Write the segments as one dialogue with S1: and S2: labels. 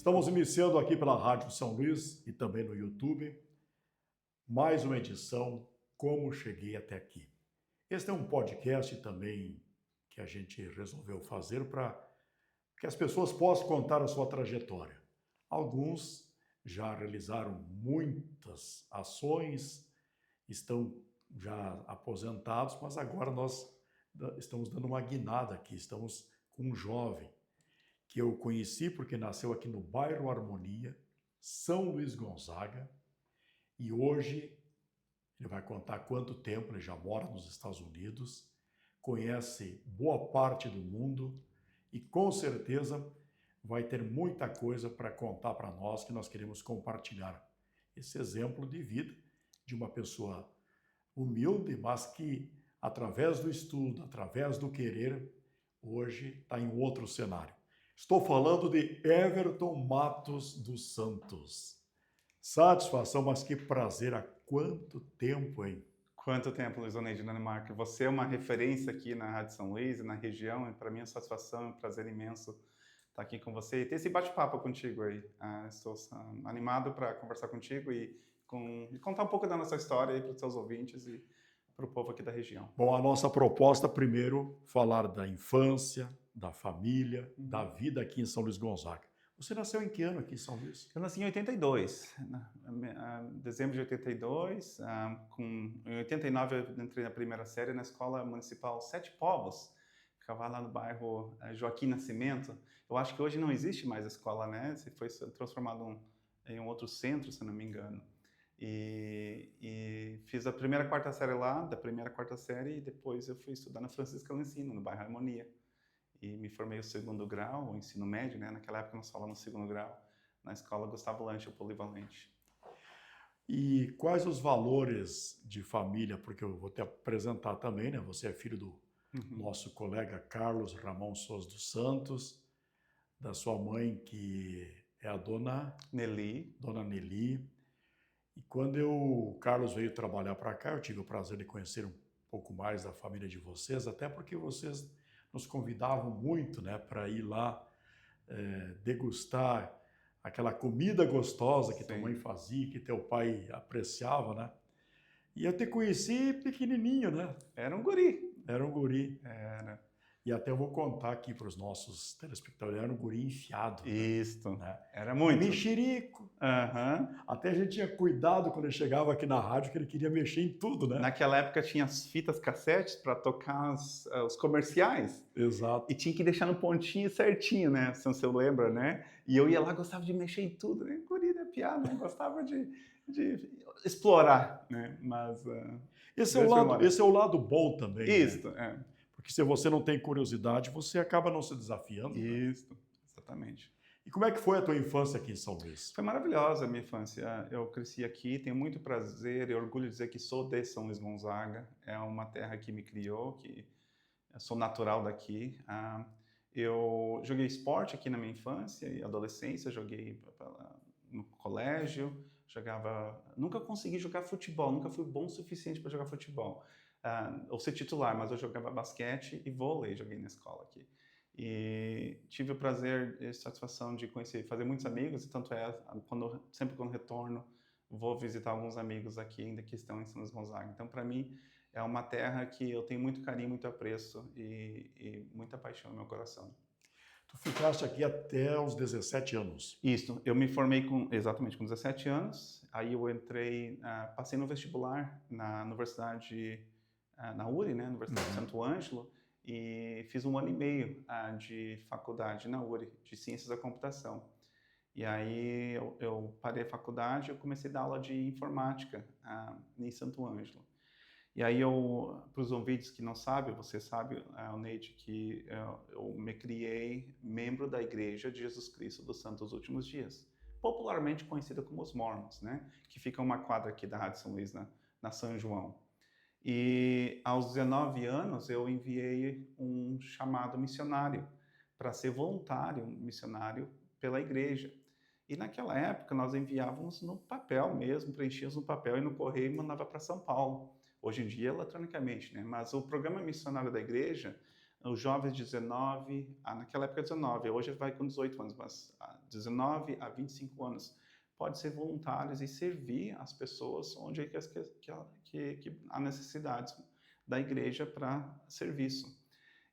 S1: Estamos iniciando aqui pela Rádio São Luís e também no YouTube, mais uma edição Como Cheguei Até Aqui. Este é um podcast também que a gente resolveu fazer para que as pessoas possam contar a sua trajetória. Alguns já realizaram muitas ações, estão já aposentados, mas agora nós estamos dando uma guinada aqui, estamos com um jovem que eu conheci porque nasceu aqui no bairro Harmonia, São Luís Gonzaga, e hoje ele vai contar quanto tempo ele já mora nos Estados Unidos, conhece boa parte do mundo e com certeza vai ter muita coisa para contar para nós que nós queremos compartilhar. Esse exemplo de vida de uma pessoa humilde, mas que através do estudo, através do querer, hoje está em outro cenário. Estou falando de Everton Matos dos Santos. Satisfação, mas que prazer. Há quanto tempo, hein?
S2: Quanto tempo, Luiz Oneide, Dinamarca. Você é uma referência aqui na Rádio São Luís e na região. E para mim é uma satisfação, é um prazer imenso estar aqui com você e ter esse bate-papo contigo aí. Estou animado para conversar contigo e contar um pouco da nossa história aí para os seus ouvintes e para o povo aqui da região.
S1: Bom, a nossa proposta, primeiro, falar da infância, da família, da vida aqui em São Luís Gonzaga. Você nasceu em que ano aqui em São Luís?
S2: Eu nasci em 82, dezembro de 82. Em 89 eu entrei na primeira série na Escola Municipal Sete Povos. Ficava lá no bairro Joaquim Nascimento. Eu acho que hoje não existe mais a escola, né? Foi transformado em um outro centro, se não me engano. E fiz a primeira e quarta série lá, da primeira à quarta série, e depois eu fui estudar na Francisca Lencina, no bairro Harmonia. E me formei o segundo grau, o ensino médio, né? Naquela época nós falamos segundo grau, na escola Gustavo Lanche, o Polivalente.
S1: E quais os valores de família? Porque eu vou te apresentar também, né? Você é filho do nosso colega Carlos Ramon Souza dos Santos, da sua mãe, que é a dona
S2: Nelly.
S1: Dona Nelly. E quando o Carlos veio trabalhar para cá, eu tive o prazer de conhecer um pouco mais da família de vocês, até porque vocês nos convidavam muito, né, para ir lá degustar aquela comida gostosa que tua mãe fazia, que teu pai apreciava, né? E eu te conheci pequenininho, né?
S2: Era um guri.
S1: Era um guri.
S2: Era.
S1: E até eu vou contar aqui para os nossos telespectadores, era um guri enfiado.
S2: Isso,
S1: né?
S2: Era muito.
S1: Mexerico. Até a gente tinha cuidado quando ele chegava aqui na rádio, que ele queria mexer em tudo, né?
S2: Naquela época tinha as fitas cassetes para tocar os comerciais.
S1: Exato.
S2: E tinha que deixar no pontinho certinho, né? Se você lembra, né? E eu ia lá, gostava de mexer em tudo, né? Guri da piada, né? Gostava de explorar, né? Mas...
S1: esse é o lado bom também.
S2: Isso,
S1: né? Porque se você não tem curiosidade, você acaba não se desafiando.
S2: Isso, exatamente.
S1: E como é que foi a tua infância aqui em São Luís?
S2: Foi maravilhosa a minha infância. Eu cresci aqui, tenho muito prazer e orgulho de dizer que sou de São Luís Gonzaga. É uma terra que me criou, que eu sou natural daqui. Eu joguei esporte aqui na minha infância e adolescência, joguei no colégio, nunca consegui jogar futebol, nunca fui bom o suficiente para jogar futebol. Ou ser titular, mas eu jogava basquete e vôlei, joguei na escola aqui. E tive o prazer e satisfação de conhecer, fazer muitos amigos, e tanto sempre quando retorno, vou visitar alguns amigos aqui ainda que estão em São Luís Gonzaga. Então, para mim, é uma terra que eu tenho muito carinho, muito apreço e muita paixão no meu coração.
S1: Tu ficaste aqui até os 17 anos.
S2: Isso, eu me formei exatamente com 17 anos, aí eu entrei, passei no vestibular na universidade, na URI, né, Universidade de Santo Ângelo, e fiz 1 ano e meio de faculdade na URI, de Ciências da Computação. E aí eu parei a faculdade e eu comecei a dar aula de informática em Santo Ângelo. E aí para os ouvintes que não sabem, você sabe, Oneide, que eu me criei membro da Igreja de Jesus Cristo dos Santos Últimos Dias, popularmente conhecida como os Mormons, né? Que fica uma quadra aqui da Rádio São Luís, na São João. E aos 19 anos eu enviei um chamado missionário para ser voluntário missionário pela igreja. E naquela época nós enviávamos no papel mesmo, preenchíamos no papel e no correio e mandava para São Paulo. Hoje em dia, eletronicamente, né? Mas o programa missionário da igreja, os jovens de 19, naquela época 19, hoje vai com 18 anos, mas 19 a 25 anos. Pode ser voluntários e servir as pessoas onde é que há necessidades da igreja para serviço.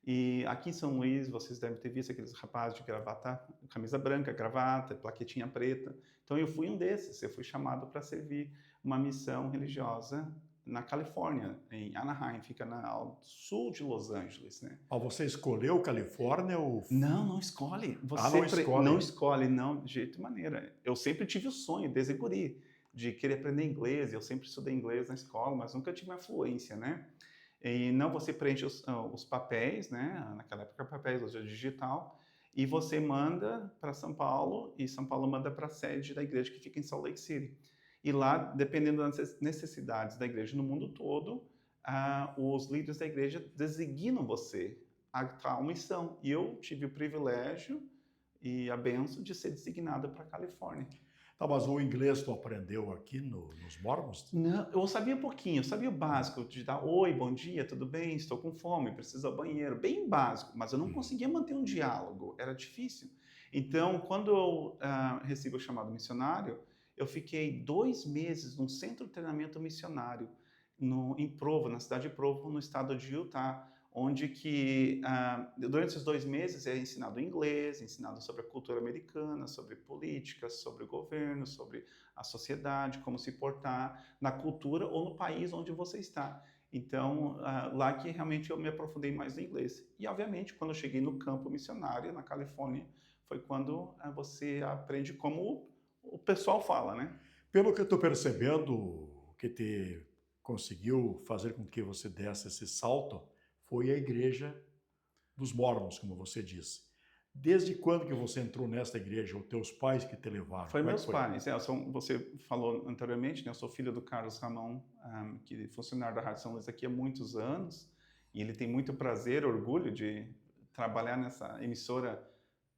S2: E aqui em São Luís, vocês devem ter visto aqueles rapazes de gravata, camisa branca, gravata, plaquetinha preta. Então eu fui um desses, eu fui chamado para servir uma missão religiosa na Califórnia, em Anaheim, fica ao sul de Los Angeles, né?
S1: Ah, você escolheu Califórnia ou...
S2: Não escolhe.
S1: Ah, não escolhe.
S2: Não escolhe, não, de jeito e maneira. Eu sempre tive o sonho, desde guri, de querer aprender inglês. Eu sempre estudei inglês na escola, mas nunca tive uma fluência, né? E não, você preenche os papéis, né? Naquela época, papéis, hoje é digital, e você manda para São Paulo, e São Paulo manda para a sede da igreja que fica em Salt Lake City. E lá, dependendo das necessidades da igreja no mundo todo, os líderes da igreja designam você a tal missão. E eu tive o privilégio e a bênção de ser designado para a Califórnia.
S1: Tá, mas o inglês tu aprendeu aqui nos Mormons?
S2: Não, eu sabia pouquinho, eu sabia o básico de dar oi, bom dia, tudo bem, estou com fome, preciso ao banheiro, bem básico, mas eu não conseguia manter um diálogo, era difícil. Então, quando eu recebi o chamado missionário, eu fiquei 2 meses num centro de treinamento missionário em Provo, na cidade de Provo, no estado de Utah, onde que durante esses 2 meses é ensinado inglês, ensinado sobre a cultura americana, sobre política, sobre o governo, sobre a sociedade, como se portar na cultura ou no país onde você está. Então, lá que realmente eu me aprofundei mais no inglês. E, obviamente, quando eu cheguei no campo missionário, na Califórnia, foi quando você aprende como o pessoal fala, né?
S1: Pelo que eu estou percebendo, o que te conseguiu fazer com que você desse esse salto foi a igreja dos Mormons, como você disse. Desde quando que você entrou nesta igreja? Os teus pais que te levaram?
S2: Foi meus pais. Você falou anteriormente, né? Eu sou filho do Carlos Ramon, que é funcionário da Rádio São Luís aqui há muitos anos, e ele tem muito prazer, orgulho de trabalhar nessa emissora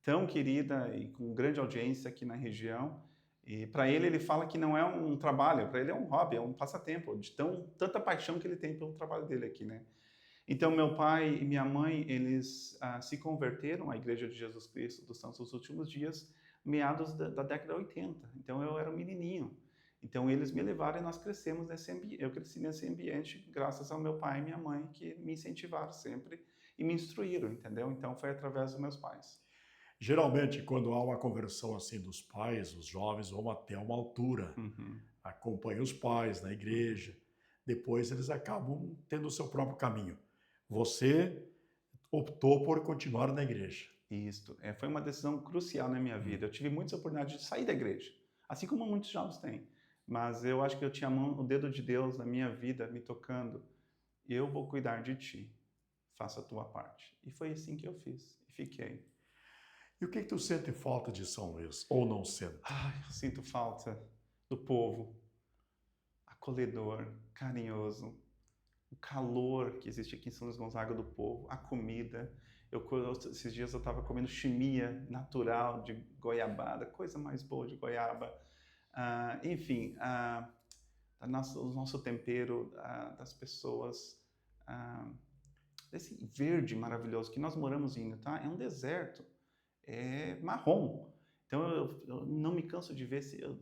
S2: tão querida e com grande audiência aqui na região. E para ele fala que não é um trabalho, para ele é um hobby, é um passatempo, de tanta paixão que ele tem pelo trabalho dele aqui, né? Então, meu pai e minha mãe, eles se converteram à Igreja de Jesus Cristo dos Santos dos Últimos Dias, meados da década de 80. Então, eu era um menininho. Então, eles me levaram e nós crescemos nesse ambiente. Eu cresci nesse ambiente graças ao meu pai e minha mãe, que me incentivaram sempre e me instruíram, entendeu? Então, foi através dos meus pais.
S1: Geralmente, quando há uma conversão assim dos pais, os jovens vão até uma altura, acompanham os pais na igreja, depois eles acabam tendo o seu próprio caminho. Você optou por continuar na igreja.
S2: Isso. Foi uma decisão crucial na minha vida. Eu tive muitas oportunidades de sair da igreja, assim como muitos jovens têm. Mas eu acho que eu tinha o dedo de Deus na minha vida me tocando. Eu vou cuidar de ti. Faça a tua parte. E foi assim que eu fiz. E fiquei.
S1: E o que tu sente falta de São Luís? Ou não sente?
S2: Eu sinto falta do povo. Acolhedor, carinhoso. O calor que existe aqui em São Luís Gonzaga do povo, a comida. Esses dias eu estava comendo chimia natural de goiabada, coisa mais boa de goiaba. Enfim, o nosso tempero das pessoas, esse verde maravilhoso que nós moramos em Utah, é um deserto, é marrom. Então eu não me canso de ver, eu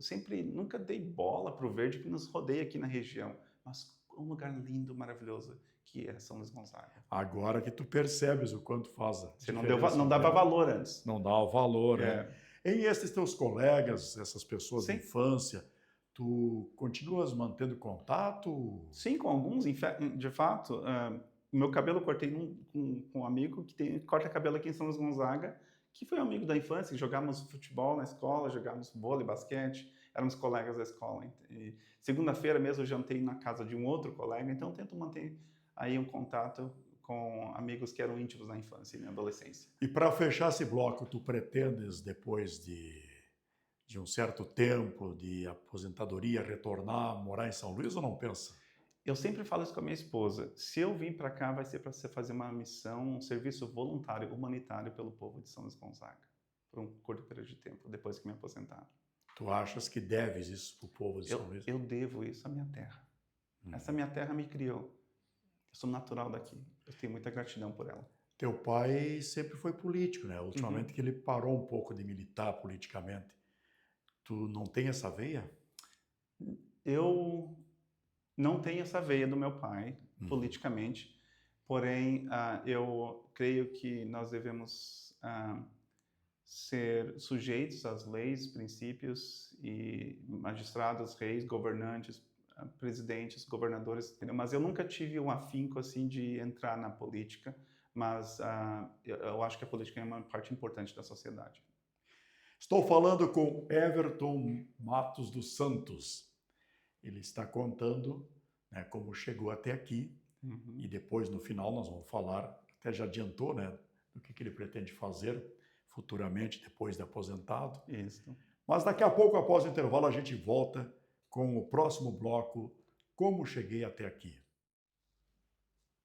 S2: nunca dei bola para o verde que nos rodeia aqui na região, mas um lugar lindo, maravilhoso, que é São Luís Gonzaga.
S1: Agora que tu percebes o quanto faz a
S2: Você
S1: diferença,
S2: não dava valor antes.
S1: Não dava valor, né? Em esses teus colegas, essas pessoas de infância, tu continuas mantendo contato?
S2: Sim, com alguns, de fato. O meu cabelo eu cortei com um amigo que corta cabelo aqui em São Luís Gonzaga, que foi um amigo da infância, jogávamos futebol na escola, jogávamos vôlei, basquete, éramos colegas da escola. E segunda-feira mesmo eu jantei na casa de um outro colega, então tento manter aí um contato com amigos que eram íntimos na infância e na adolescência.
S1: E para fechar esse bloco, tu pretendes, depois de um certo tempo de aposentadoria, retornar, morar em São Luís ou não pensa?
S2: Eu sempre falo isso com a minha esposa. Se eu vim para cá, vai ser para você fazer uma missão, um serviço voluntário, humanitário pelo povo de São Luís Gonzaga, por um curto período de tempo, depois que me aposentar.
S1: Tu achas que deves isso para o povo de São Luís?
S2: Eu devo isso à minha terra. Essa minha terra me criou. Eu sou natural daqui. Eu tenho muita gratidão por ela.
S1: Teu pai sempre foi político, né?
S2: Uhum.
S1: Ultimamente que ele parou um pouco de militar politicamente. Tu não tem essa veia?
S2: Eu não tenho essa veia do meu pai,
S1: Uhum.
S2: politicamente, porém, eu creio que nós devemos ser sujeitos às leis, princípios e magistrados, reis, governantes, presidentes, governadores, entendeu? Mas eu nunca tive um afinco assim de entrar na política, mas eu acho que a política é uma parte importante da sociedade.
S1: Estou falando com Everton Matos dos Santos. Ele está contando, né, como chegou até aqui
S2: Uhum.
S1: e depois no final nós vamos falar, até já adiantou, né, do que ele pretende fazer futuramente depois de aposentado.
S2: Isso.
S1: Mas daqui a pouco, após o intervalo, a gente volta com o próximo bloco, Como Cheguei Até Aqui.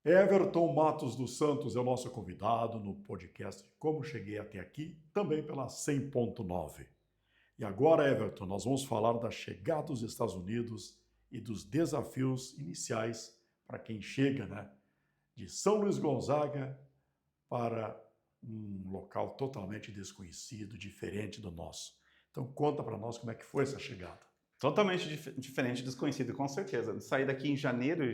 S1: Everton Matos dos Santos é o nosso convidado no podcast Como Cheguei Até Aqui, também pela 100.9. E agora, Everton, nós vamos falar da chegada dos Estados Unidos e dos desafios iniciais para quem chega, né, de São Luís Gonzaga para um local totalmente desconhecido, diferente do nosso. Então conta para nós como é que foi essa chegada.
S2: Totalmente diferente, desconhecido, com certeza. Saí daqui em janeiro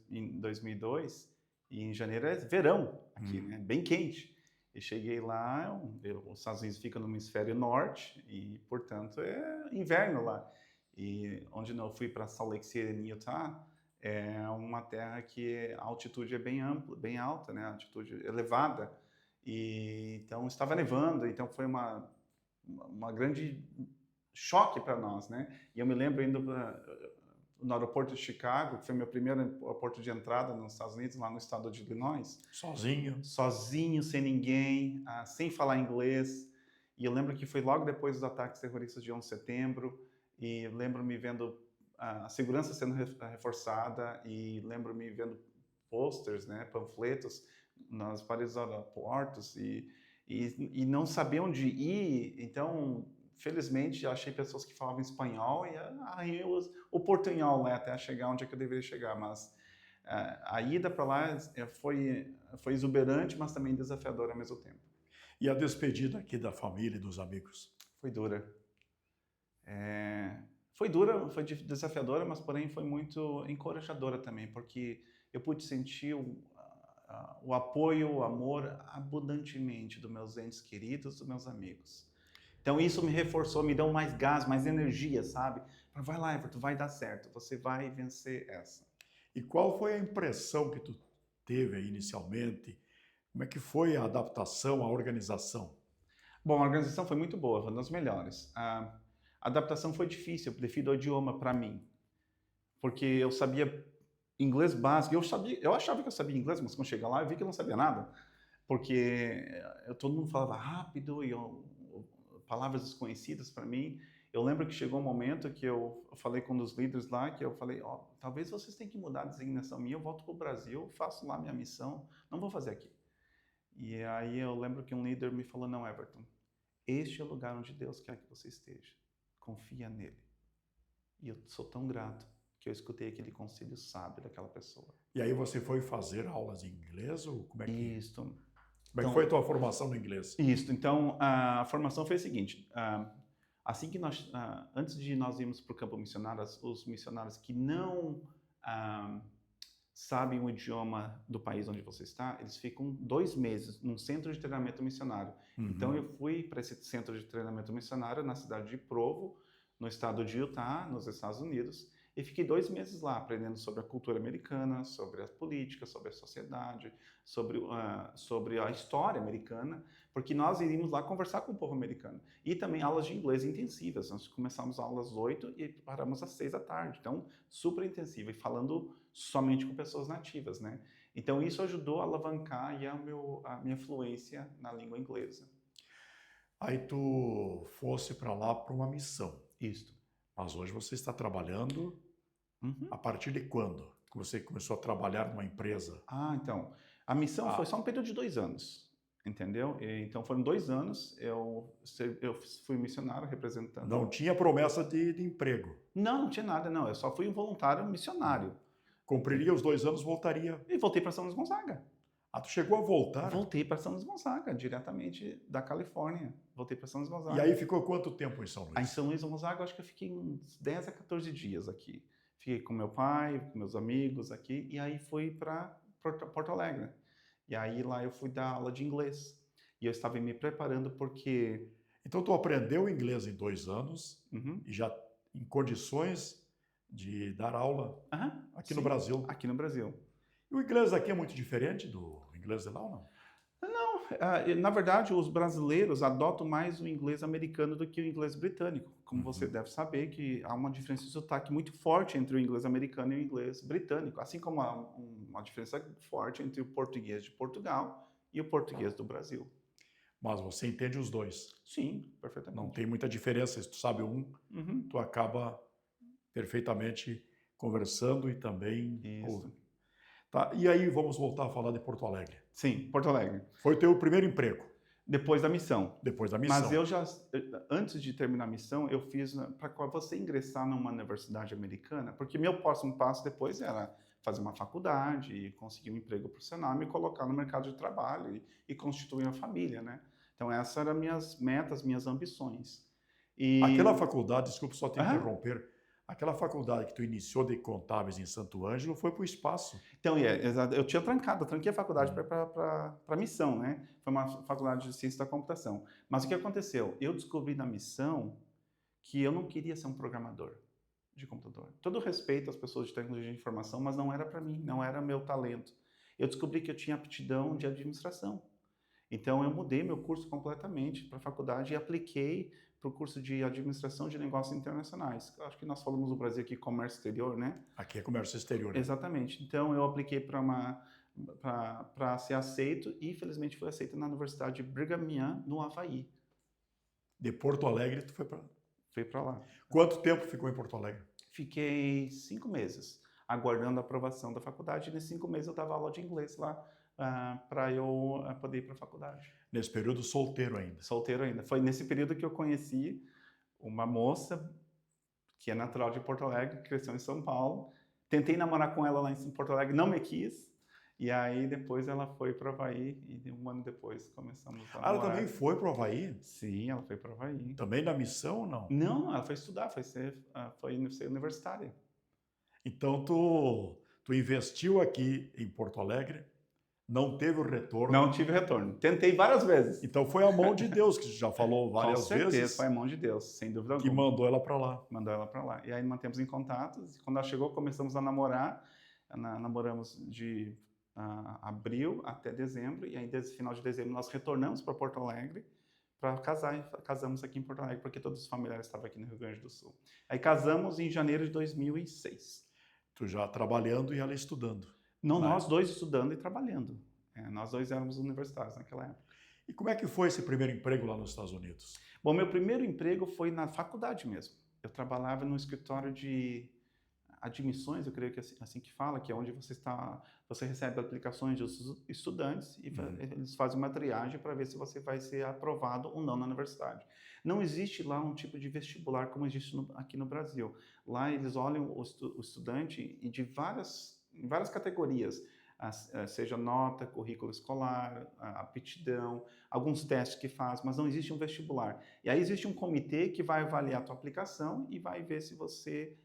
S2: em 2002, e em janeiro é verão aqui, né? Bem quente. E cheguei lá, os Estados Unidos fica no hemisfério norte e, portanto, é inverno lá. E onde eu fui para Salt Lake City, em Utah, é uma terra que a altitude é bem ampla, bem alta, né? A altitude elevada. E então estava nevando, então foi uma grande choque para nós, né? E eu me lembro indo no aeroporto de Chicago, que foi meu primeiro aeroporto de entrada nos Estados Unidos, lá no estado de Illinois,
S1: Sozinho?
S2: sozinho, sem ninguém, sem falar inglês. E eu lembro que foi logo depois dos ataques terroristas de 11 de setembro, e lembro-me vendo a segurança sendo reforçada, e lembro-me vendo posters, né, panfletos nas paredes dos aeroportos, e não saber onde ir. Então, felizmente, achei pessoas que falavam espanhol e aí o portunhol, né, até chegar onde é que eu deveria chegar. Mas a ida para lá foi exuberante, mas também desafiadora ao mesmo tempo.
S1: E a despedida aqui da família e dos amigos?
S2: Foi dura. Foi dura, foi desafiadora, mas porém foi muito encorajadora também, porque eu pude sentir o apoio, o amor abundantemente dos meus entes queridos, dos meus amigos. Então isso me reforçou, me deu mais gás, mais energia, sabe? Vai lá, Everton, vai dar certo, você vai vencer essa.
S1: E qual foi a impressão que tu teve aí inicialmente? Como é que foi a adaptação, a organização?
S2: Bom, a organização foi muito boa, foi uma das melhores. A adaptação foi difícil devido ao idioma para mim, porque eu sabia inglês básico, eu achava que eu sabia inglês, mas quando cheguei lá eu vi que eu não sabia nada, porque todo mundo falava rápido e palavras desconhecidas para mim. Eu lembro que chegou um momento que eu falei com um dos líderes lá, que eu falei, talvez vocês tenham que mudar a designação minha, eu volto para o Brasil, faço lá minha missão, não vou fazer aqui. E aí eu lembro que um líder me falou, não, Everton, este é o lugar onde Deus quer que você esteja, confia nele. E eu sou tão grato que eu escutei aquele conselho sábio daquela pessoa.
S1: E aí você foi fazer aulas em inglês ou como é que...
S2: Isso.
S1: Como é que foi a tua formação no inglês?
S2: Isso. Então, a formação foi a seguinte. Assim que antes de nós irmos para o campo missionário, os missionários que não sabem o idioma do país onde você está, eles ficam 2 meses num centro de treinamento missionário. Então, eu fui para esse centro de treinamento missionário na cidade de Provo, no estado de Utah, nos Estados Unidos, e fiquei 2 meses lá aprendendo sobre a cultura americana, sobre a política, sobre a sociedade, sobre a história americana, porque nós iríamos lá conversar com o povo americano. E também aulas de inglês intensivas. Nós começamos aulas às 8 e paramos às 6 da tarde. Então, super intensiva e falando somente com pessoas nativas, né? Então, isso ajudou a alavancar a minha fluência na língua inglesa.
S1: Aí tu fosse para lá para uma missão.
S2: Isso.
S1: Mas hoje você está trabalhando a partir de quando? Que você começou a trabalhar numa empresa?
S2: Então, a missão foi só um período de 2 anos, entendeu? Então foram 2 anos, eu fui missionário representando.
S1: Não tinha promessa de emprego?
S2: Não tinha nada, não. Eu só fui um voluntário missionário.
S1: Cumpriria os 2 anos, voltaria.
S2: E voltei para São Luís Gonzaga.
S1: Ah, tu chegou a voltar?
S2: Voltei para São Luís Gonzaga, diretamente da Califórnia. Voltei para São Luís Gonzaga.
S1: E aí ficou quanto tempo em São
S2: Aí em
S1: Luís?
S2: São Luís Gonzaga, eu acho que eu fiquei uns 10 a 14 dias aqui. Fiquei com meu pai, com meus amigos aqui, e aí fui para Porto Alegre. E aí lá eu fui dar aula de inglês. E eu estava me preparando porque...
S1: Então tu aprendeu inglês em 2 anos
S2: Uhum.
S1: e já em condições de dar aula
S2: Aham,
S1: aqui no
S2: sim,
S1: Brasil.
S2: aqui no Brasil.
S1: E o inglês aqui é muito diferente do inglês de lá ou não?
S2: Não, na verdade, os brasileiros adotam mais o inglês americano do que o inglês britânico. Como você deve saber, que há uma diferença de sotaque muito forte entre o inglês americano e o inglês britânico, assim como há uma diferença forte entre o português de Portugal e o português do Brasil.
S1: Mas você entende os dois.
S2: Sim,
S1: Não
S2: perfeitamente.
S1: tem muita diferença. Se tu sabe um,
S2: Uhum.
S1: tu acaba perfeitamente conversando e também
S2: Isso.
S1: Tá? E aí vamos voltar a falar de Porto Alegre.
S2: Sim, Porto Alegre.
S1: Foi o teu primeiro emprego
S2: Depois da missão.
S1: depois da missão.
S2: Mas eu já, antes de terminar a missão, eu fiz para você ingressar numa universidade americana, porque meu próximo passo depois era fazer uma faculdade e conseguir um emprego profissional, me colocar no mercado de trabalho e constituir uma família, né? Então essas eram minhas metas, minhas ambições. E
S1: Aquela faculdade, desculpa só te
S2: Aham.
S1: interromper, aquela faculdade que tu iniciou de contábeis em Santo Ângelo foi para o espaço.
S2: Então, eu tinha tranquei a faculdade para a missão, né? Foi uma faculdade de ciência da computação. Mas o que aconteceu? Eu descobri na missão que eu não queria ser um programador de computador. Todo respeito às pessoas de tecnologia de informação, mas não era para mim, não era meu talento. Eu descobri que eu tinha aptidão de administração. Então, eu mudei meu curso completamente para a faculdade e apliquei para o curso de administração de negócios internacionais. Acho que nós falamos no Brasil aqui comércio exterior, né?
S1: Aqui é comércio exterior. Né?
S2: Exatamente. Então, eu apliquei para ser aceito e, infelizmente, fui aceito na Universidade de Brigham Young, no Havaí.
S1: De Porto Alegre, tu foi para...
S2: Fui para lá.
S1: Quanto tempo ficou em Porto Alegre?
S2: Fiquei 5 meses aguardando a aprovação da faculdade. E nesses 5 meses eu dava aula de inglês lá para eu poder ir para a faculdade.
S1: Nesse período, solteiro ainda.
S2: Solteiro ainda. Foi nesse período que eu conheci uma moça que é natural de Porto Alegre, que cresceu em São Paulo. Tentei namorar com ela lá em Porto Alegre, não me quis. E aí depois ela foi para o Havaí e 1 ano depois começamos a namorar.
S1: Ela também foi para o Havaí?
S2: Sim, ela foi para o Havaí.
S1: Também na missão ou não?
S2: Não, ela foi estudar, foi ser universitária.
S1: Então tu investiu aqui em Porto Alegre, não teve o retorno.
S2: Não tive retorno. Tentei várias vezes.
S1: Então foi a mão de Deus, que já falou várias
S2: Com certeza,
S1: vezes,
S2: foi a mão de Deus, sem dúvida
S1: que
S2: alguma.
S1: mandou ela para lá.
S2: Mandou ela para lá. E aí mantemos em contato. E quando ela chegou, começamos a namorar. Namoramos de abril até dezembro. E aí, desde final de dezembro, nós retornamos para Porto Alegre para casar. E casamos aqui em Porto Alegre, porque todos os familiares estavam aqui no Rio Grande do Sul. Aí casamos em janeiro de 2006.
S1: Tu já trabalhando e ela estudando.
S2: Não, nós dois estudando e trabalhando. Nós dois éramos universitários naquela época.
S1: E como é que foi esse primeiro emprego lá nos Estados Unidos?
S2: Bom, meu primeiro emprego foi na faculdade mesmo. Eu trabalhava no escritório de admissões, eu creio que é assim que fala, que é onde você recebe aplicações dos estudantes e eles fazem uma triagem para ver se você vai ser aprovado ou não na universidade. Não existe lá um tipo de vestibular como existe aqui no Brasil. Lá eles olham o estudante e em várias categorias, seja nota, currículo escolar, aptidão, alguns testes que faz, mas não existe um vestibular. E aí existe um comitê que vai avaliar a tua aplicação e vai ver se você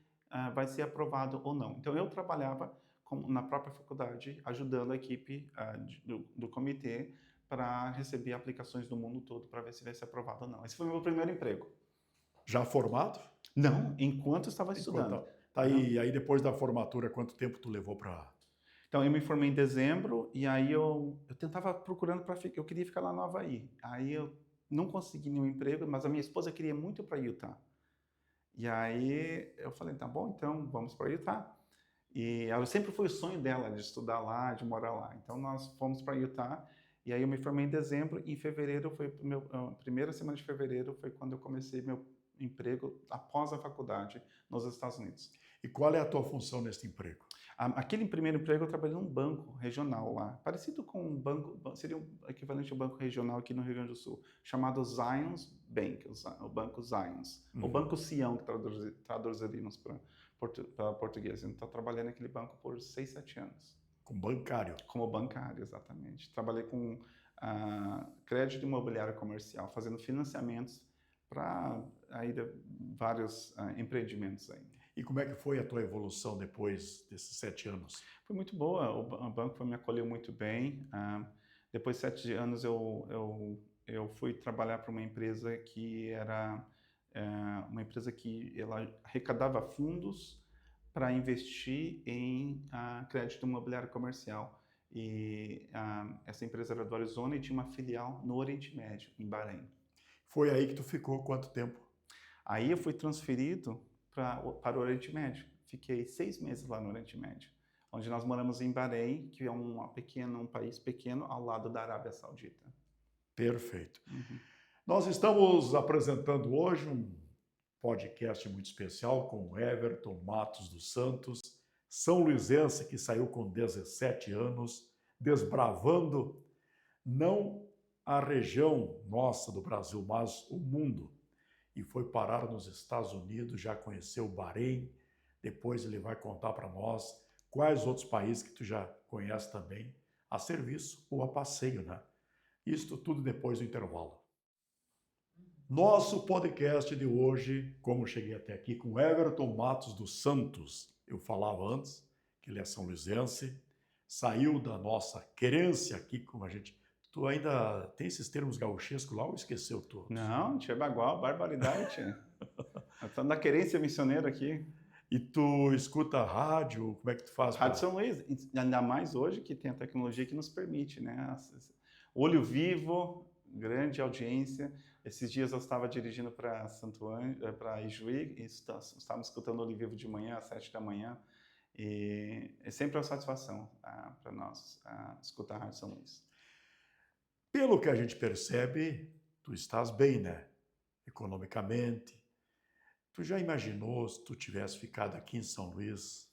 S2: vai ser aprovado ou não. Então eu trabalhava na própria faculdade, ajudando a equipe do comitê para receber aplicações do mundo todo para ver se vai ser aprovado ou não. Esse foi o meu primeiro emprego.
S1: Já formado?
S2: Não, enquanto eu estava estudando.
S1: Tá aí depois da formatura, quanto tempo tu levou para...
S2: Então, eu me formei em dezembro e aí eu tentava procurando eu queria ficar lá no Havaí. Aí eu não consegui nenhum emprego, mas a minha esposa queria muito para Utah. E aí eu falei, tá bom, então vamos para Utah. E sempre foi o sonho dela de estudar lá, de morar lá. Então nós fomos para Utah e aí eu me formei em dezembro e em fevereiro a primeira semana de fevereiro foi quando eu comecei meu emprego após a faculdade nos Estados Unidos.
S1: E qual é a tua função neste emprego?
S2: Aquele primeiro emprego eu trabalhei num banco regional lá, parecido com um banco, seria um equivalente ao banco regional aqui no Rio Grande do Sul, chamado Zions Bank, o Banco Zions, o Banco Sião, que traduziríamos para português. Então, trabalhei naquele banco por 6, 7 anos.
S1: Com bancário.
S2: Como bancário, exatamente. Trabalhei com crédito imobiliário comercial, fazendo financiamentos para vários empreendimentos aí.
S1: E como é que foi a tua evolução depois desses 7 anos?
S2: Foi muito boa, o banco me acolheu muito bem. Depois de 7 anos eu fui trabalhar para uma empresa que era uma empresa que ela arrecadava fundos para investir em crédito imobiliário comercial. E essa empresa era do Arizona e tinha uma filial no Oriente Médio, em Bahrein.
S1: Foi aí que tu ficou quanto tempo?
S2: Aí eu fui transferido para o Oriente Médio. Fiquei 6 meses lá no Oriente Médio, onde nós moramos em Bahrein, que é um país pequeno ao lado da Arábia Saudita.
S1: Perfeito.
S2: Uhum.
S1: Nós estamos apresentando hoje um podcast muito especial com o Everton Matos dos Santos, são luisense que saiu com 17 anos, desbravando não a região nossa do Brasil, mas o mundo. E foi parar nos Estados Unidos, já conheceu o Bahrein, depois ele vai contar para nós quais outros países que tu já conhece também, a serviço ou a passeio, né? Isto tudo depois do intervalo. Nosso podcast de hoje, como cheguei até aqui, com Everton Matos dos Santos. Eu falava antes que ele é são luisense, saiu da nossa querência aqui, como a gente... Tu ainda tem esses termos gauchescos lá ou esqueceu todos?
S2: Não, tia Bagual, barbaridade, tia. Estamos na querência missioneira aqui.
S1: E tu escuta rádio, como é que tu faz?
S2: Rádio São Luís, ainda mais hoje que tem a tecnologia que nos permite, né? Olho vivo, grande audiência. Esses dias eu estava dirigindo para para Ijuí, e estávamos escutando Olho Vivo de manhã, às 7 da manhã. E é sempre uma satisfação para nós escutar a Rádio São Luís.
S1: Pelo que a gente percebe, tu estás bem, né? Economicamente. Tu já imaginou se tu tivesse ficado aqui em São Luís,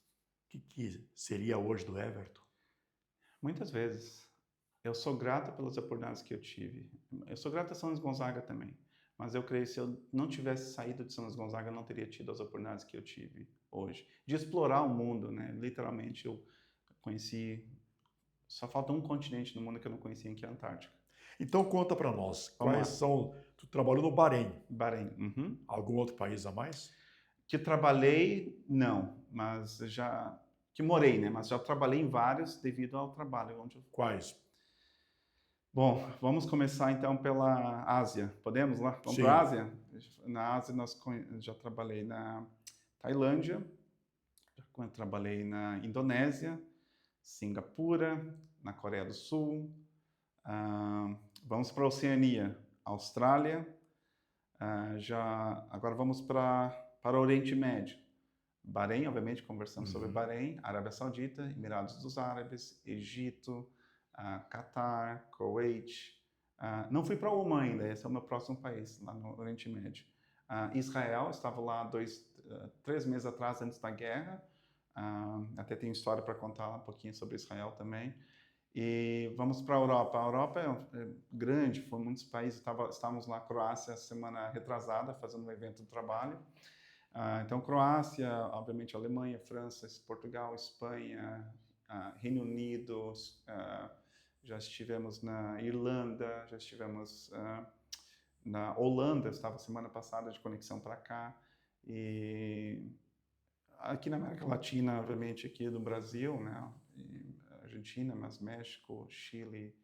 S1: o que seria hoje do Everton?
S2: Muitas vezes. Eu sou grato pelas oportunidades que eu tive. Eu sou grato a São Luís Gonzaga também. Mas eu creio que se eu não tivesse saído de São Luís Gonzaga, eu não teria tido as oportunidades que eu tive hoje. De explorar o mundo, né? Literalmente, eu conheci... Só falta um continente no mundo que eu não conhecia, que é a Antártica.
S1: Então conta para nós,
S2: Vamos
S1: quais
S2: lá.
S1: são... Tu trabalhou no Bahrein.
S2: Bahrein. Uhum.
S1: Algum outro país a mais?
S2: Que trabalhei, não. Mas já... Que morei, né? Mas já trabalhei em vários devido ao trabalho.
S1: Quais?
S2: Bom, vamos começar então pela Ásia. Podemos lá? Vamos
S1: Sim.
S2: para a Ásia? Na Ásia já trabalhei na Tailândia, já trabalhei na Indonésia, Singapura, na Coreia do Sul. Vamos para a Oceania, Austrália. Agora vamos para o Oriente Médio. Bahrein, obviamente, conversamos sobre Bahrein, Arábia Saudita, Emirados dos Árabes, Egito, Catar, Kuwait. Não fui para Oman ainda, esse é o meu próximo país, lá no Oriente Médio. Israel, estava lá 3 meses atrás, antes da guerra. Até tem história para contar lá um pouquinho sobre Israel também. E vamos para a Europa. A Europa é grande, foram muitos países. Estávamos lá na Croácia semana retrasada, fazendo um evento de trabalho. Então, Croácia, obviamente, Alemanha, França, Portugal, Espanha, Reino Unido, já estivemos na Irlanda, já estivemos na Holanda, estava semana passada de conexão para cá. E aqui na América Latina, obviamente, aqui do Brasil, né? Argentina, mas México, Chile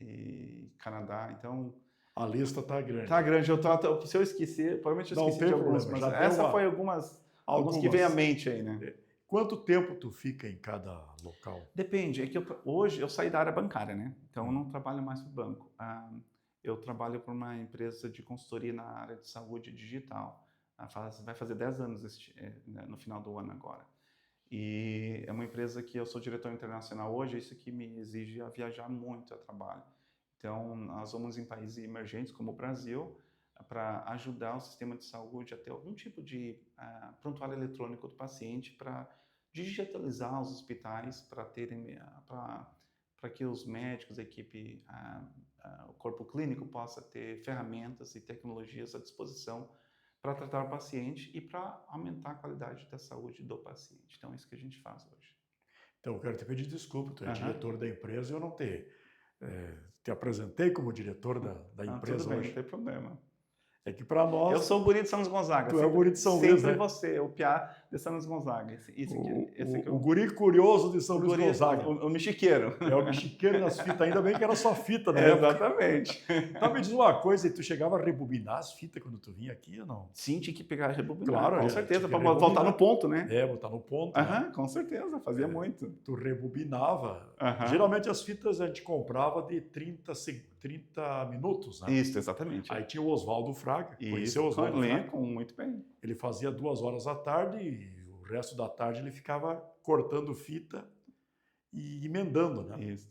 S2: e Canadá. Então,
S1: a lista está grande.
S2: Está grande. Se eu esquecer, provavelmente eu esqueci de alguns, mas essa foi alguns que vem à mente aí, né?
S1: Quanto tempo tu fica em cada local?
S2: Depende. É que hoje eu saí da área bancária, né? Então eu não trabalho mais para o banco. Eu trabalho para uma empresa de consultoria na área de saúde digital. Vai fazer 10 anos no final do ano agora. E é uma empresa que eu sou diretor internacional hoje, isso que me exige a viajar muito a trabalho. Então, nós vamos em países emergentes, como o Brasil, para ajudar o sistema de saúde a ter algum tipo de prontuário eletrônico do paciente, para digitalizar os hospitais, para que os médicos, a equipe, o corpo clínico possa ter ferramentas e tecnologias à disposição para tratar o paciente e para aumentar a qualidade da saúde do paciente. Então, é isso que a gente faz hoje.
S1: Então, eu quero te pedir desculpa, tu é
S2: Aham.
S1: diretor da empresa e eu não te apresentei como diretor da
S2: Ah, tudo
S1: empresa
S2: bem, não
S1: hoje.
S2: tem problema.
S1: É que para
S2: Eu
S1: nós,
S2: sou o guri de São Luís Gonzaga,
S1: tu é o guri
S2: sempre,
S1: de São Luís,
S2: sempre
S1: né?
S2: você, o piá de São Luís Gonzaga. Esse aqui é
S1: O guri curioso de São
S2: o
S1: Luís
S2: guri,
S1: Gonzaga.
S2: o mexiqueiro.
S1: É o mexiqueiro das fitas, ainda bem que era só fita na época.
S2: Exatamente.
S1: Então me diz uma coisa, e tu chegava a rebobinar as fitas quando tu vinha aqui ou não?
S2: Sim, tinha que pegar e rebobinar,
S1: Claro,
S2: com
S1: tinha
S2: certeza,
S1: que
S2: para voltar no
S1: rebobinar.
S2: ponto, né?
S1: É, botar no ponto, né?
S2: Aham, com certeza, fazia muito.
S1: Tu rebobinava.
S2: Aham.
S1: Geralmente as fitas a gente comprava de 30 minutos, né?
S2: Isso, exatamente.
S1: Aí tinha o Oswaldo Fraga, conheceu o
S2: Isso,
S1: Oswaldo Fraga?
S2: com muito bem.
S1: Ele fazia 2 horas à tarde e o resto da tarde ele ficava cortando fita e emendando, né?
S2: Isso,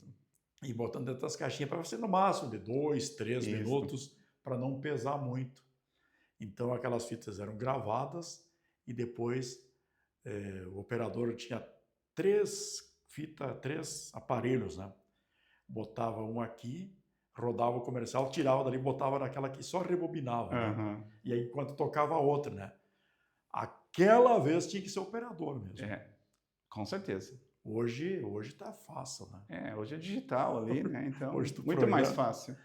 S1: E botando dentro das caixinhas para ser no máximo de 2, 3
S2: isso.
S1: minutos para não pesar muito. Então aquelas fitas eram gravadas e depois o operador tinha 3 aparelhos, né? Botava um aqui, rodava o comercial, tirava dali, botava naquela que só rebobinava, né?
S2: Aham.
S1: E aí enquanto tocava a outra, né? Aquela vez tinha que ser operador mesmo.
S2: É, com certeza.
S1: Hoje tá fácil, né?
S2: Hoje é digital ali, né? Então,
S1: Hoje tu
S2: muito mais
S1: programa.
S2: fácil.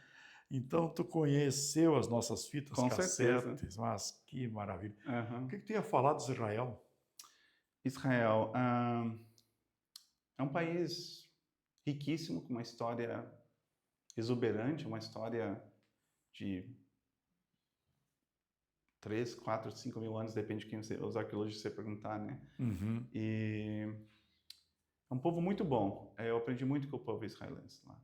S1: Então tu conheceu as nossas fitas
S2: Com certeza.
S1: cassetes, mas que maravilha. O
S2: Aham.
S1: que tu ia falar de Israel?
S2: Israel é um país riquíssimo, com uma história exuberante, uma história de 3, 4, 5 mil anos, depende de quem os arqueologistas você perguntar, né?
S1: Uhum.
S2: E é um povo muito bom. Eu aprendi muito com o povo israelense lá.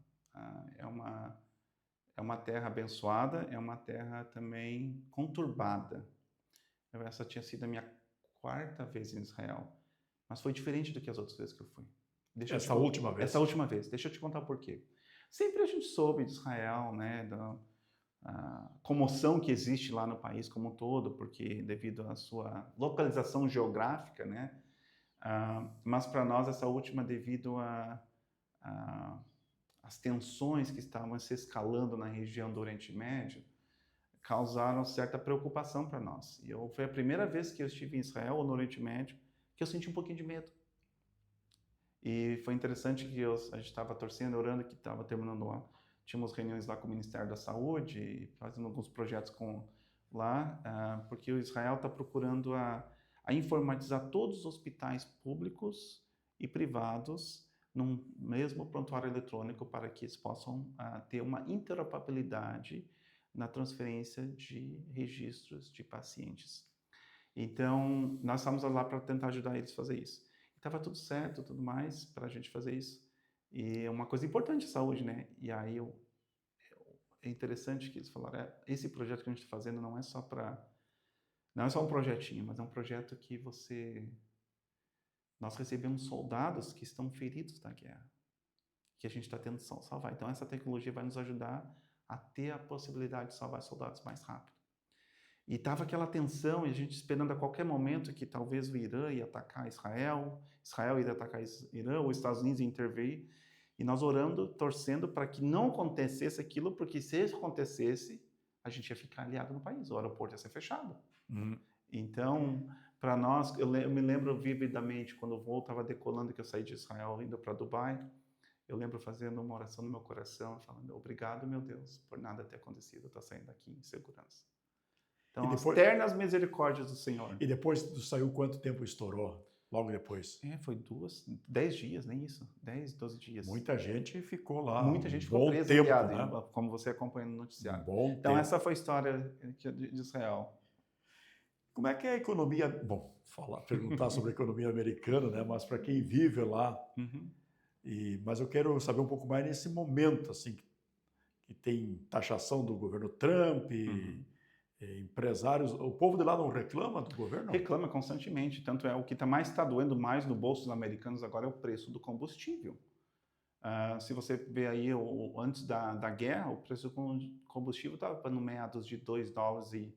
S2: É uma terra abençoada, é uma terra também conturbada. Essa tinha sido a minha 4ª vez em Israel, mas foi diferente do que as outras vezes que eu fui.
S1: Essa última vez?
S2: Essa última vez. Deixa eu te contar por quê. Sempre a gente soube de Israel, né, da comoção que existe lá no país como um todo, porque devido à sua localização geográfica, né, mas para nós essa última devido às tensões que estavam se escalando na região do Oriente Médio, causaram certa preocupação para nós. E foi a primeira vez que eu estive em Israel ou no Oriente Médio que eu senti um pouquinho de medo. E foi interessante que a gente estava torcendo, orando, que estava terminando lá. Tínhamos reuniões lá com o Ministério da Saúde, fazendo alguns projetos lá, porque o Israel está procurando a informatizar todos os hospitais públicos e privados num mesmo prontuário eletrônico para que eles possam ter uma interoperabilidade na transferência de registros de pacientes. Então, nós estávamos lá para tentar ajudar eles a fazer isso. Estava tudo certo, tudo mais, para a gente fazer isso. E é uma coisa importante a saúde, né? E aí é interessante que eles falaram, esse projeto que a gente está fazendo não é só um projetinho, mas é um projeto que nós recebemos soldados que estão feridos da guerra, que a gente está tentando salvar. Então, essa tecnologia vai nos ajudar a ter a possibilidade de salvar soldados mais rápido. E estava aquela tensão, e a gente esperando a qualquer momento que talvez o Irã ia atacar Israel ia atacar Irã, ou os Estados Unidos ia intervir, e nós orando, torcendo para que não acontecesse aquilo, porque se isso acontecesse, a gente ia ficar aliado no país, o aeroporto ia ser fechado.
S1: Uhum.
S2: Então, para nós, eu me lembro vividamente, quando o voo estava decolando, que eu saí de Israel indo para Dubai, eu lembro fazendo uma oração no meu coração, falando, obrigado, meu Deus, por nada ter acontecido, eu estou saindo daqui em segurança. Então, as ternas misericórdias do Senhor.
S1: E depois tu saiu, quanto tempo estourou? Logo depois?
S2: Foi 10 dias, nem isso. 10, 12 dias.
S1: Muita gente ficou lá.
S2: Muita gente ficou presa, né? Como você acompanha no noticiário. Então, essa foi a história de Israel.
S1: Como é que é a economia? Bom, perguntar sobre a economia americana, né? Mas para quem vive lá.
S2: Uhum.
S1: Mas eu quero saber um pouco mais nesse momento, assim, que tem taxação do governo Trump.
S2: Uhum.
S1: Empresários, o povo de lá não reclama do governo?
S2: Reclama constantemente, tanto o que está doendo mais no bolso dos americanos agora é o preço do combustível. Se você vê aí, antes da guerra, o preço do combustível estava no meados de $2 e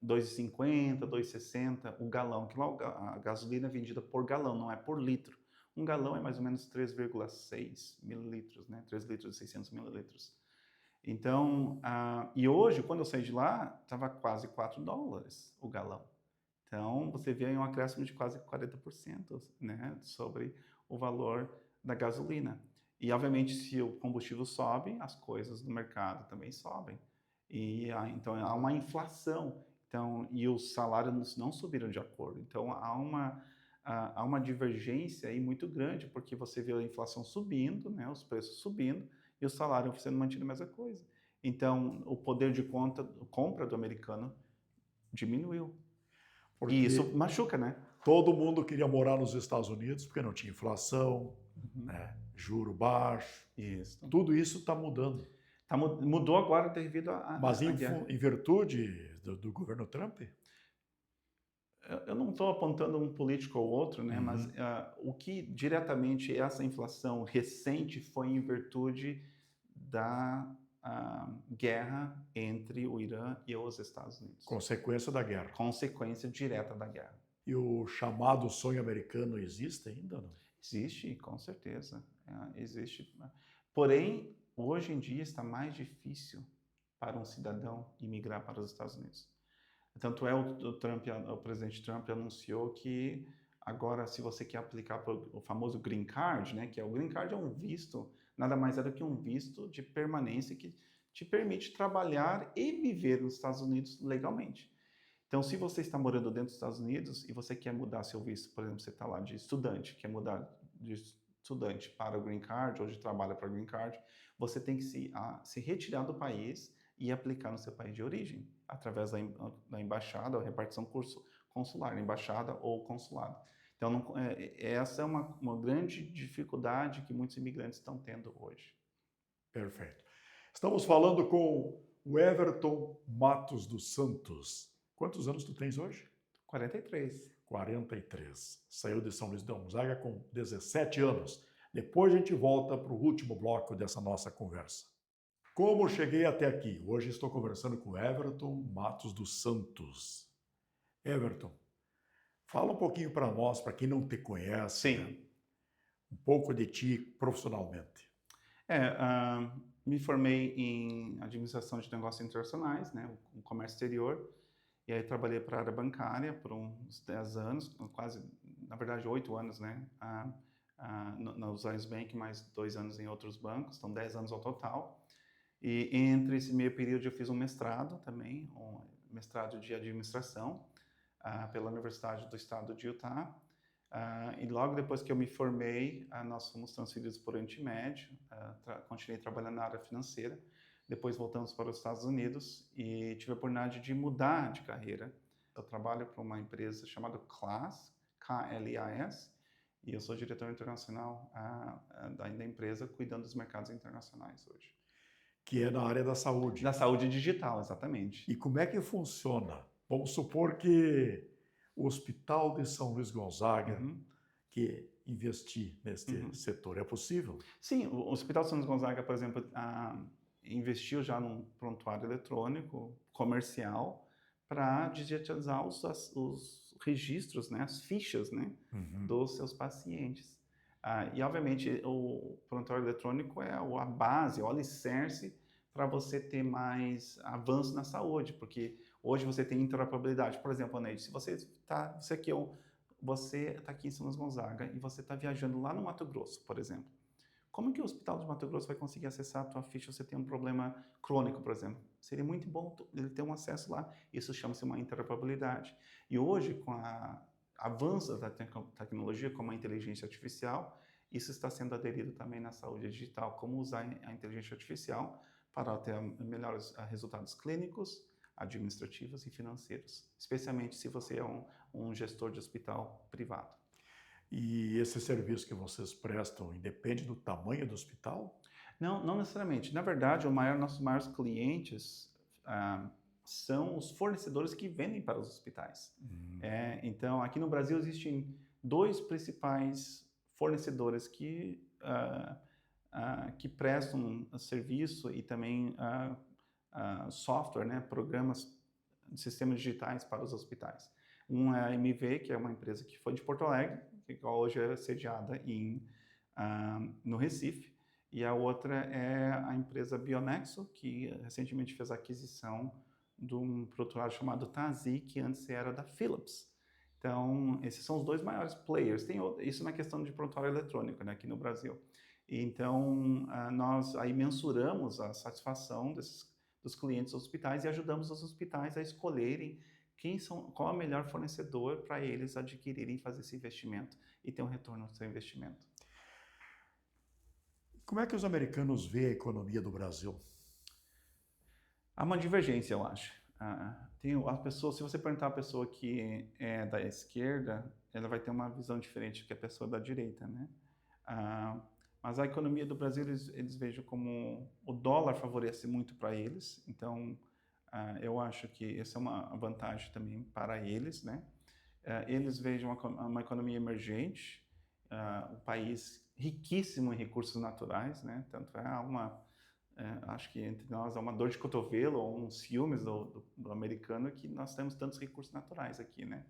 S2: $2,50, $2,60 o galão, que lá a gasolina é vendida por galão, não é por litro. Um galão é mais ou menos 3,6 mililitros, né? 3 litros e 600 mililitros. Então, e hoje, quando eu saí de lá, estava quase $4 o galão. Então, você vê aí um acréscimo de quase 40%, né, sobre o valor da gasolina. E, obviamente, se o combustível sobe, as coisas no mercado também sobem. Então, há uma inflação. Então, e os salários não subiram de acordo. Então, há uma divergência aí muito grande, porque você vê a inflação subindo, né, os preços subindo, e o salário sendo mantido a mesma coisa. Então, o poder de compra do americano diminuiu. E
S1: Porque
S2: isso machuca, né?
S1: todo mundo queria morar nos Estados Unidos porque não tinha inflação,
S2: Uhum.
S1: né, juro baixo.
S2: Isso.
S1: Tudo isso está mudando.
S2: Mudou agora devido
S1: Mas
S2: à guerra.
S1: em virtude do governo Trump?
S2: Eu não estou apontando um político ou outro, né? Mas
S1: Uhum.
S2: o que diretamente essa inflação recente foi em virtude da guerra entre o Irã e os Estados Unidos.
S1: Consequência da guerra.
S2: Consequência direta da guerra.
S1: E o chamado sonho americano existe ainda, não?
S2: Existe, com certeza. Existe. Porém, hoje em dia está mais difícil para um cidadão imigrar para os Estados Unidos. Tanto é o presidente Trump anunciou que agora, se você quer aplicar para o famoso Green Card, né, que o Green Card é um visto, nada mais é do que um visto de permanência que te permite trabalhar e viver nos Estados Unidos legalmente. Então, se você está morando dentro dos Estados Unidos e você quer mudar seu visto, por exemplo, você está lá de estudante, quer mudar de estudante para o Green Card ou de trabalho para o Green Card, você tem que se retirar do país e aplicar no seu país de origem, através da embaixada, ou repartição consular, embaixada ou consulado. Então, essa é uma grande dificuldade que muitos imigrantes estão tendo hoje.
S1: Perfeito. Estamos falando com o Everton Matos dos Santos. Quantos anos tu tens hoje?
S2: 43.
S1: 43. Saiu de São Luís de Gonzaga com 17 anos. Depois a gente volta para o último bloco dessa nossa conversa. Como cheguei até aqui? Hoje estou conversando com Everton Matos dos Santos. Everton, fala um pouquinho para nós, para quem não te conhece,
S2: Sim.
S1: né? Um pouco de ti profissionalmente.
S2: Me formei em administração de negócios internacionais, né, o comércio exterior, e aí trabalhei para a área bancária por uns 10 anos, quase, na verdade, 8 anos, né, na Zions Bank, mais 2 anos em outros bancos, então 10 anos ao total. E entre esse meio período eu fiz um mestrado também, um mestrado de administração, pela Universidade do Estado de Utah. E logo depois que eu me formei, nós fomos transferidos para o Oriente Médio, continuei trabalhando na área financeira, depois voltamos para os Estados Unidos e tive a oportunidade de mudar de carreira. Eu trabalho para uma empresa chamada KLAS, K-L-A-S, e eu sou diretor internacional da empresa, cuidando dos mercados internacionais hoje.
S1: Que é na área da saúde.
S2: Da saúde digital, exatamente.
S1: E como é que funciona? Vamos supor que o Hospital de São Luís Gonzaga, que investir neste setor, é possível?
S2: Sim, o Hospital de São Luís Gonzaga, por exemplo, investiu já num prontuário eletrônico comercial para digitalizar os registros, né, as fichas, né, dos seus pacientes. E, obviamente, o prontuário eletrônico é a base, o alicerce para você ter mais avanço na saúde, porque hoje você tem interoperabilidade. Por exemplo, Neide, se você está aqui em São Luís Gonzaga e você está viajando lá no Mato Grosso, por exemplo, como que o Hospital de Mato Grosso vai conseguir acessar a tua ficha se você tem um problema crônico, por exemplo? Seria muito bom ele ter um acesso lá. Isso chama-se uma interoperabilidade. E hoje, com a avanço da tecnologia, como a inteligência artificial, isso está sendo aderido também na saúde digital, como usar a inteligência artificial para ter melhores resultados clínicos, administrativos e financeiros, especialmente se você é um gestor de hospital privado.
S1: E esse serviço que vocês prestam independe do tamanho do hospital?
S2: Não necessariamente. Na verdade, nossos maiores clientes são os fornecedores que vendem para os hospitais. Então, aqui no Brasil existem 2 principais fornecedores que prestam serviço e também software, né, programas, sistemas digitais para os hospitais. Um é a MV, que é uma empresa que foi de Porto Alegre, que hoje é sediada no Recife, e a outra é a empresa Bionexo, que recentemente fez a aquisição de um prontuário chamado Tazi, que antes era da Philips. Então, esses são os dois maiores players. Tem isso na questão de prontuário eletrônico, né, aqui no Brasil. Então, nós aí mensuramos a satisfação dos clientes dos hospitais e ajudamos os hospitais a escolherem qual é o melhor fornecedor para eles adquirirem, fazer esse investimento e ter um retorno do seu investimento.
S1: Como é que os americanos veem a economia do Brasil?
S2: Há uma divergência, eu acho. A pessoa, se você perguntar a pessoa que é da esquerda, ela vai ter uma visão diferente que a pessoa da direita, né? Mas a economia do Brasil, eles vejam como o dólar favorece muito para eles. Então, eu acho que essa é uma vantagem também para eles, né? Eles vejam uma economia emergente, um país riquíssimo em recursos naturais, né? Tanto acho que entre nós é uma dor de cotovelo ou uns ciúmes do americano que nós temos tantos recursos naturais aqui, né?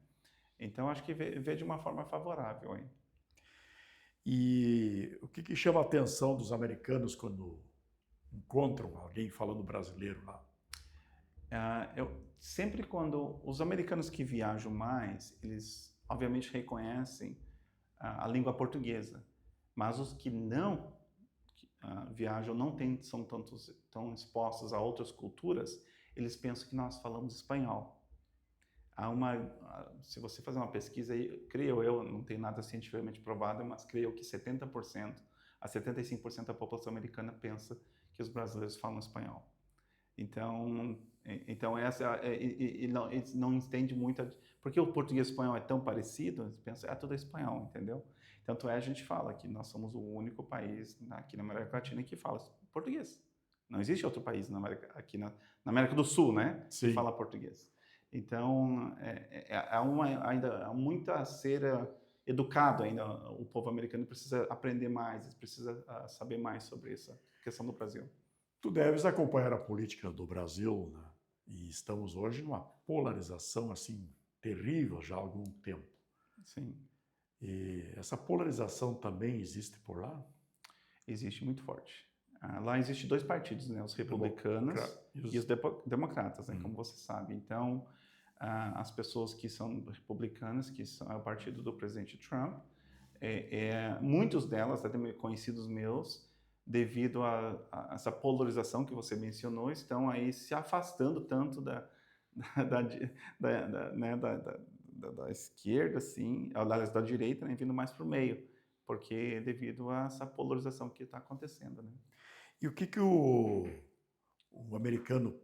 S2: Então, acho que vê de uma forma favorável, hein?
S1: E o que chama a atenção dos americanos quando encontram alguém falando brasileiro lá?
S2: Sempre quando os americanos que viajam mais, eles obviamente reconhecem a língua portuguesa, mas os que não viajam, são tão expostos a outras culturas, eles pensam que nós falamos espanhol. Se você fazer uma pesquisa aí, creio eu, não tem nada cientificamente provado, mas creio que 70% a 75% da população americana pensa que os brasileiros falam espanhol. Então eles não entendem muito, porque o português e o espanhol é tão parecido, eles pensam, tudo é espanhol, entendeu? Tanto a gente fala que nós somos o único país aqui na América Latina que fala português. Não existe outro país aqui na América do Sul, né,
S1: Sim,
S2: que fala português. Então, ainda há muito a ser educado ainda. O povo americano precisa aprender mais, precisa saber mais sobre essa questão do Brasil.
S1: Tu deves acompanhar a política do Brasil, né? E estamos hoje numa polarização assim terrível já há algum tempo.
S2: Sim.
S1: E essa polarização também existe por lá?
S2: Existe muito forte. Lá existem dois partidos, né? Os republicanos e os democratas, né? Como você sabe. Então, as pessoas que são republicanas, que é o partido do presidente Trump, muitos delas, até conhecidos meus, devido a essa polarização que você mencionou, estão aí se afastando tanto da esquerda, assim, aliás, da direita, né, vindo mais para o meio, porque devido a essa polarização que está acontecendo, né?
S1: E o que o americano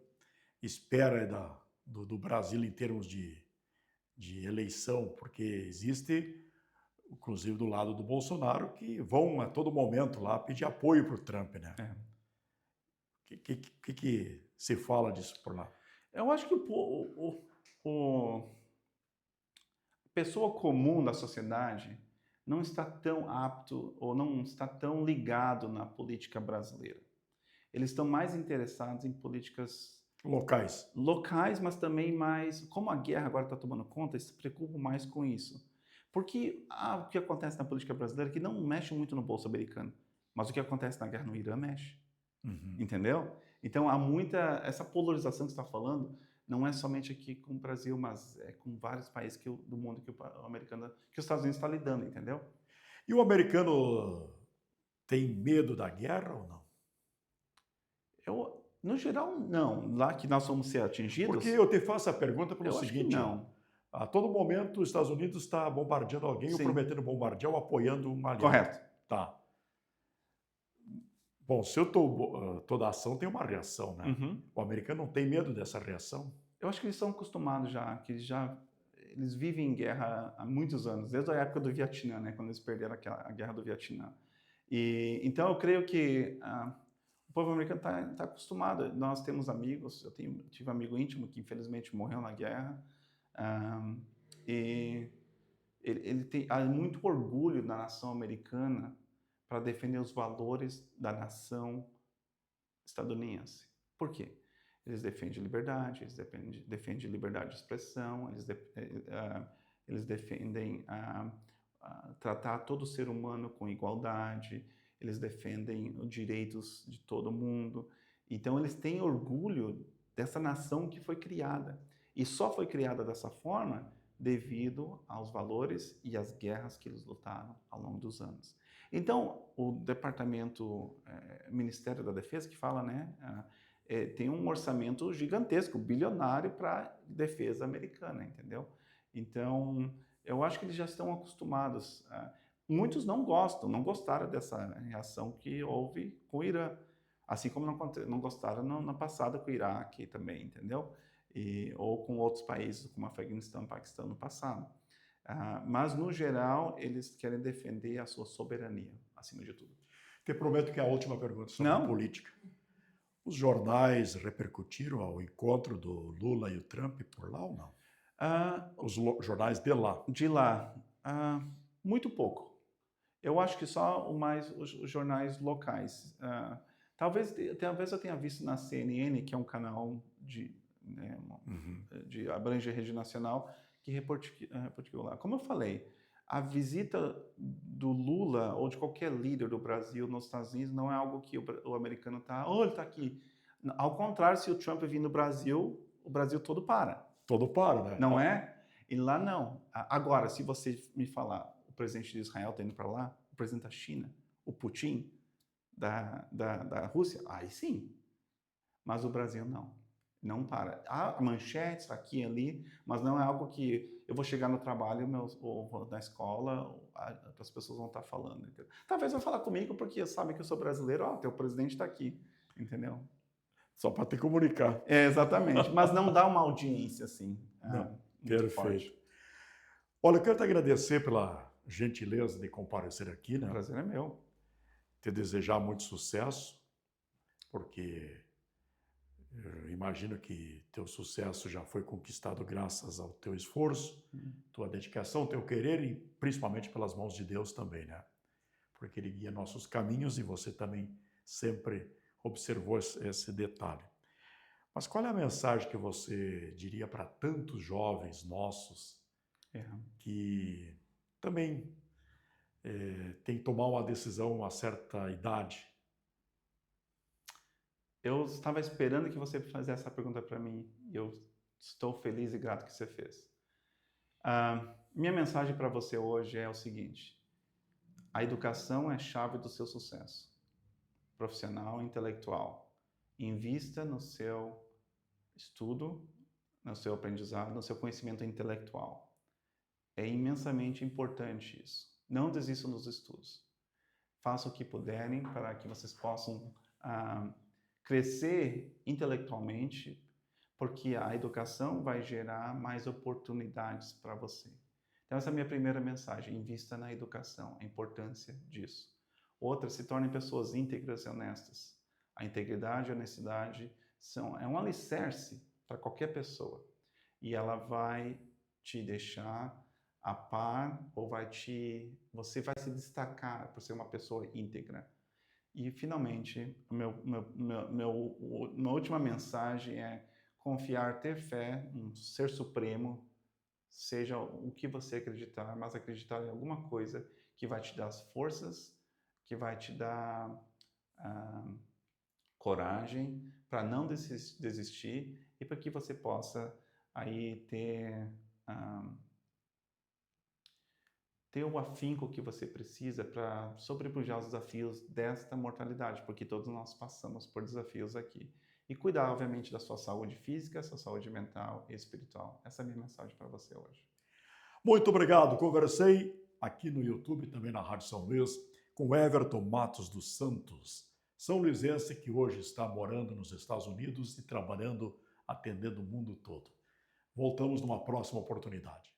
S1: espera do Brasil em termos de eleição? Porque existe, inclusive do lado do Bolsonaro, que vão a todo momento lá pedir apoio para o Trump, né? O que se fala disso por lá?
S2: Eu acho que a pessoa comum da sociedade não está tão apto ou não está tão ligado na política brasileira. Eles estão mais interessados em políticas locais, mas também mais, como a guerra agora está tomando conta, eles se preocupam mais com isso. Porque o que acontece na política brasileira é que não mexe muito no bolso americano, mas o que acontece na guerra no Irã mexe. Entendeu? Então há essa polarização que você está falando, não é somente aqui com o Brasil, mas é com vários países do mundo que os Estados Unidos está lidando, entendeu?
S1: E o americano tem medo da guerra ou não?
S2: No geral, não. Lá que nós vamos ser atingidos...
S1: Porque eu te faço a pergunta pelo seguinte...
S2: Acho que não.
S1: A todo momento, os Estados Unidos está bombardeando alguém, ou prometendo bombardear, ou apoiando um aliado.
S2: Correto.
S1: Tá. Bom, se toda ação tem uma reação, né? O americano não tem medo dessa reação?
S2: Eu acho que eles estão acostumados já, que eles vivem em guerra há muitos anos, desde a época do Vietnã, né? Quando eles perderam a guerra do Vietnã. Então, eu creio que o povo americano está acostumado. Nós temos amigos, tive um amigo íntimo que infelizmente morreu na guerra, e ele há muito orgulho da nação americana para defender os valores da nação estadunidense. Por quê? Eles defendem liberdade, eles defendem liberdade de expressão, eles defendem tratar todo ser humano com igualdade, eles defendem os direitos de todo mundo. Então, eles têm orgulho dessa nação que foi criada. E só foi criada dessa forma devido aos valores e às guerras que eles lutaram ao longo dos anos. Então, o Ministério da Defesa, que fala, né, tem um orçamento gigantesco, bilionário para a defesa americana, entendeu? Então, eu acho que eles já estão acostumados. Muitos não gostaram dessa reação que houve com o Irã, assim como não gostaram na passada com o Iraque também, entendeu? Ou com outros países, como Afeganistão e Paquistão no passado. Mas, no geral, eles querem defender a sua soberania, acima de tudo.
S1: Te prometo que é a última pergunta sobre política. Os jornais repercutiram ao encontro do Lula e o Trump por lá ou não? Os jornais de lá?
S2: De lá, muito pouco. Eu acho que só os jornais locais. Talvez eu tenha visto na CNN, que é um canal de abrangência rede nacional, que repercutiu lá. Como eu falei, a visita do Lula ou de qualquer líder do Brasil nos Estados Unidos não é algo que o americano ele está aqui. Ao contrário, se o Trump vir no Brasil, o Brasil todo para.
S1: Todo para, né?
S2: Não é? E lá não. Agora, se você me falar, o presidente de Israel está indo para lá, o presidente da China, o Putin, da Rússia, aí sim. Mas o Brasil não. Não para. Há manchetes aqui e ali, mas não é algo que eu vou chegar no trabalho ou na escola, as pessoas vão estar falando. Entendeu? Talvez vão falar comigo porque sabem que eu sou brasileiro, teu presidente está aqui, entendeu?
S1: Só para te comunicar.
S2: Exatamente, mas não dá uma audiência assim.
S1: Perfeito. Forte. Olha, eu quero te agradecer pela gentileza de comparecer aqui, né?
S2: O prazer é meu.
S1: Te desejar muito sucesso, porque eu imagino que teu sucesso já foi conquistado graças ao teu esforço, tua dedicação, teu querer e principalmente pelas mãos de Deus também, né? Porque Ele guia nossos caminhos e você também sempre observou esse detalhe. Mas qual é a mensagem que você diria para tantos jovens nossos que também têm que tomar uma decisão a uma certa idade?
S2: Eu estava esperando que você fizesse essa pergunta para mim e eu estou feliz e grato que você fez. Minha mensagem para você hoje é o seguinte: a educação é a chave do seu sucesso profissional e intelectual. Invista no seu estudo, no seu aprendizado, no seu conhecimento intelectual. É imensamente importante isso. Não desistam dos estudos. Façam o que puderem para que vocês possam crescer intelectualmente, porque a educação vai gerar mais oportunidades para você. Então, essa é a minha primeira mensagem. Invista na educação, a importância disso. Outra, se tornem pessoas íntegras e honestas. A integridade e a honestidade é um alicerce para qualquer pessoa. E ela vai te deixar a par, ou você vai se destacar por ser uma pessoa íntegra. E, finalmente, minha última mensagem é confiar, ter fé num ser supremo, seja o que você acreditar, mas acreditar em alguma coisa que vai te dar as forças, que vai te dar coragem para não desistir e para que você possa aí ter o afinco que você precisa para sobrepujar os desafios desta mortalidade, porque todos nós passamos por desafios aqui. E cuidar, obviamente, da sua saúde física, sua saúde mental e espiritual. Essa é a minha mensagem para você hoje.
S1: Muito obrigado. Conversei aqui no YouTube, também na Rádio São Luís, com Everton Matos dos Santos, são luisense que hoje está morando nos Estados Unidos e trabalhando, atendendo o mundo todo. Voltamos numa próxima oportunidade.